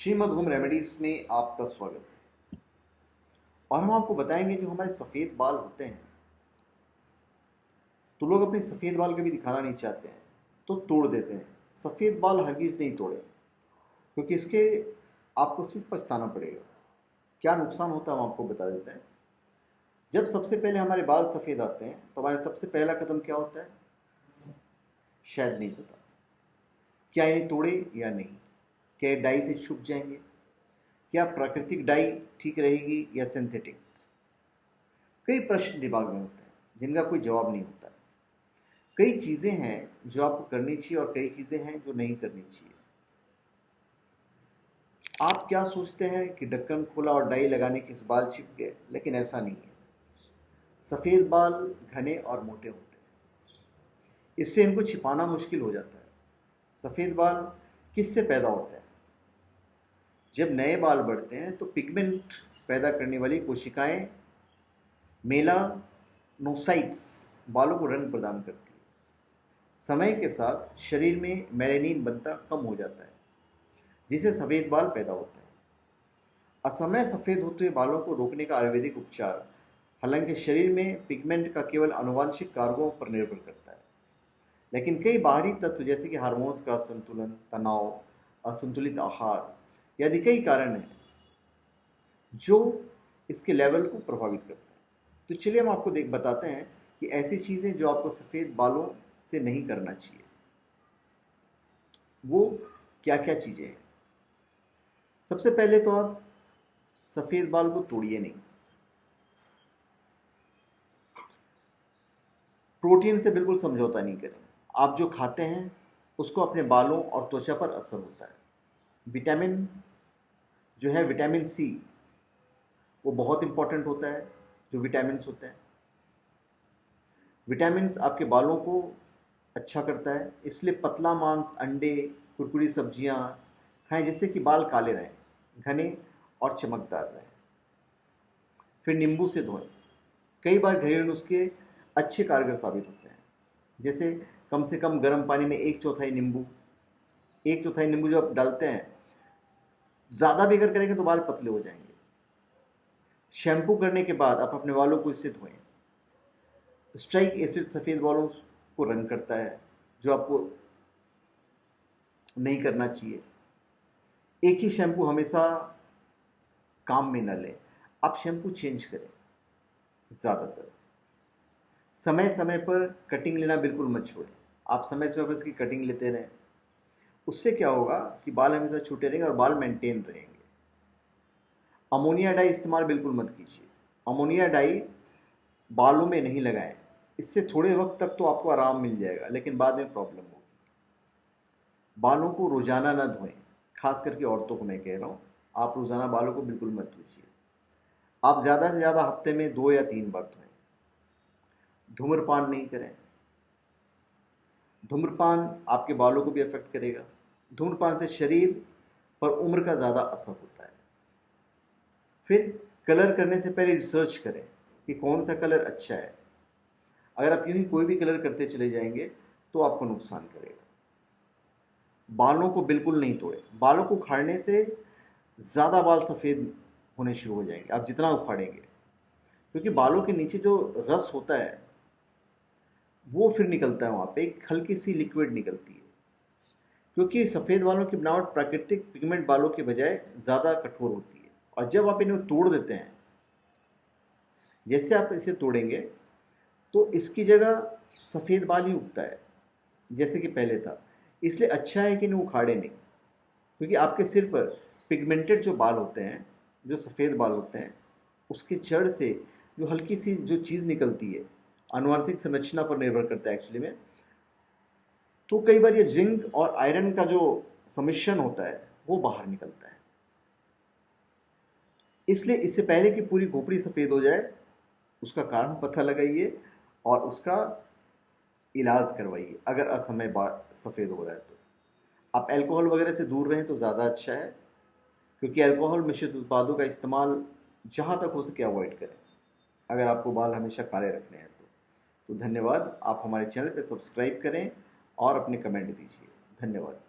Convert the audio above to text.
Shrimad home remedies में आपका स्वागत है। और हम आपको बताएंगे जो हमारे सफ़ेद बाल होते हैं, तो लोग अपने सफ़ेद बाल कभी दिखाना नहीं चाहते हैं तो तोड़ देते हैं। सफ़ेद बाल हरगिज़ नहीं तोड़े, क्योंकि इसके आपको सिर्फ पछताना पड़ेगा। क्या नुकसान होता है हम आपको बता देते हैं। जब सबसे पहले हमारे बाल सफ़ेद आते हैं तो हमारा सबसे पहला कदम क्या होता है, शायद नहीं पता। क्या इन्हें तोड़े या नहीं, क्या ये डाई से छुप जाएंगे, क्या प्राकृतिक डाई ठीक रहेगी या सिंथेटिक। कई प्रश्न दिमाग में होते हैं जिनका कोई जवाब नहीं होता। कई चीज़ें हैं जो आपको करनी चाहिए और कई चीज़ें हैं जो नहीं करनी चाहिए। आप क्या सोचते हैं कि ढक्कन खोला और डाई लगाने के इस बाल छिप गए, लेकिन ऐसा नहीं है। सफ़ेद बाल घने और मोटे होते हैं, इससे इनको छिपाना मुश्किल हो जाता है। सफ़ेद बाल किससे पैदा होते हैं? जब नए बाल बढ़ते हैं तो पिगमेंट पैदा करने वाली कोशिकाएं मेलानोसाइट्स बालों को रंग प्रदान करती है। समय के साथ शरीर में मेलानिन बनता कम हो जाता है, जिससे सफ़ेद बाल पैदा होते हैं। असमय सफ़ेद होते हुए बालों को रोकने का आयुर्वेदिक उपचार, हालांकि शरीर में पिगमेंट का केवल आनुवांशिक कारकों पर निर्भर करता है, लेकिन कई बाहरी तत्व जैसे कि हार्मोन्स का संतुलन, तनाव, असंतुलित आहार आदि कई कारण हैं जो इसके लेवल को प्रभावित करते हैं। तो चलिए हम आपको बताते हैं कि ऐसी चीज़ें जो आपको सफ़ेद बालों से नहीं करना चाहिए, वो क्या क्या चीज़ें हैं। सबसे पहले तो आप सफ़ेद बाल को तोड़िए नहीं। प्रोटीन से बिल्कुल समझौता नहीं करें। आप जो खाते हैं उसको अपने बालों और त्वचा पर असर होता है। विटामिन जो है, विटामिन सी, वो बहुत इंपॉर्टेंट होता है। जो विटामिन्स होते हैं, विटामिन्स आपके बालों को अच्छा करता है, इसलिए पतला मांस, अंडे, कुरकुरी सब्जियां खाएं जिससे कि बाल काले रहें, घने और चमकदार रहें। फिर नींबू से धोएं। कई बार घरेलू नुस्खे अच्छे कारगर साबित होते हैं, जैसे कम से कम गर्म पानी में एक चौथाई नींबू जो आप डालते हैं, ज़्यादा भी अगर करेंगे तो बाल पतले हो जाएंगे। शैम्पू करने के बाद आप अपने बालों को इससे धोएं। स्ट्राइक एसिड सफ़ेद बालों को रंग करता है, जो आपको नहीं करना चाहिए। एक ही शैम्पू हमेशा काम में न लें, आप शैम्पू चेंज करें। ज़्यादातर समय समय पर कटिंग लेना बिल्कुल मत छोड़ें। आप समय समय पर इसकी कटिंग लेते रहें। उससे क्या होगा कि बाल हमेशा छूटे रहेंगे और बाल मेंटेन रहेंगे। अमोनिया डाई इस्तेमाल बिल्कुल मत कीजिए। अमोनिया डाई बालों में नहीं लगाएं। इससे थोड़े वक्त तक तो आपको आराम मिल जाएगा, लेकिन बाद में प्रॉब्लम होगी। बालों को रोजाना ना धोएं, खास करके औरतों को मैं कह रहा हूँ। आप रोजाना बालों को बिल्कुल मत धोइए। आप ज़्यादा से ज़्यादा हफ्ते में 2 या 3 बार धोएं। धूम्रपान नहीं करें। धूम्रपान आपके बालों को भी अफेक्ट करेगा। धूम्रपान से शरीर पर उम्र का ज़्यादा असर होता है। फिर कलर करने से पहले रिसर्च करें कि कौन सा कलर अच्छा है। अगर आप यूं ही कोई भी कलर करते चले जाएंगे तो आपको नुकसान करेगा। बालों को बिल्कुल नहीं तोड़ें। बालों को उखाड़ने से ज़्यादा बाल सफ़ेद होने शुरू हो जाएंगे आप जितना उखाड़ेंगे, क्योंकि बालों के नीचे जो रस होता है वो फिर निकलता है, वहाँ पे एक हल्की सी लिक्विड निकलती है। क्योंकि सफ़ेद बालों की बनावट प्राकृतिक पिगमेंट बालों के बजाय ज़्यादा कठोर होती है, और जब आप इन्हें तोड़ देते हैं, जैसे आप इसे तोड़ेंगे तो इसकी जगह सफ़ेद बाल ही उगता है जैसे कि पहले था। इसलिए अच्छा है कि इन्हें उखाड़े नहीं, क्योंकि आपके सिर पर पिगमेंटेड जो बाल होते हैं, जो सफ़ेद बाल होते हैं, उसके जड़ से जो हल्की सी जो चीज़ निकलती है, आनुवंशिक संरचना पर निर्भर करता है एक्चुअली में। तो कई बार ये जिंक और आयरन का जो सम्मिश्रण होता है वो बाहर निकलता है। इसलिए इससे पहले कि पूरी खोपड़ी सफ़ेद हो जाए, उसका कारण पता लगाइए और उसका इलाज करवाइए अगर असमय बाल सफ़ेद हो रहा है तो। आप अल्कोहल वगैरह से दूर रहें तो ज़्यादा अच्छा है, क्योंकि अल्कोहल मिश्रित उत्पादों का इस्तेमाल जहाँ तक हो सके अवॉइड करें अगर आपको बाल हमेशा काले रखने हैं तो धन्यवाद। आप हमारे चैनल पर सब्सक्राइब करें और अपने कमेंट दीजिए। धन्यवाद।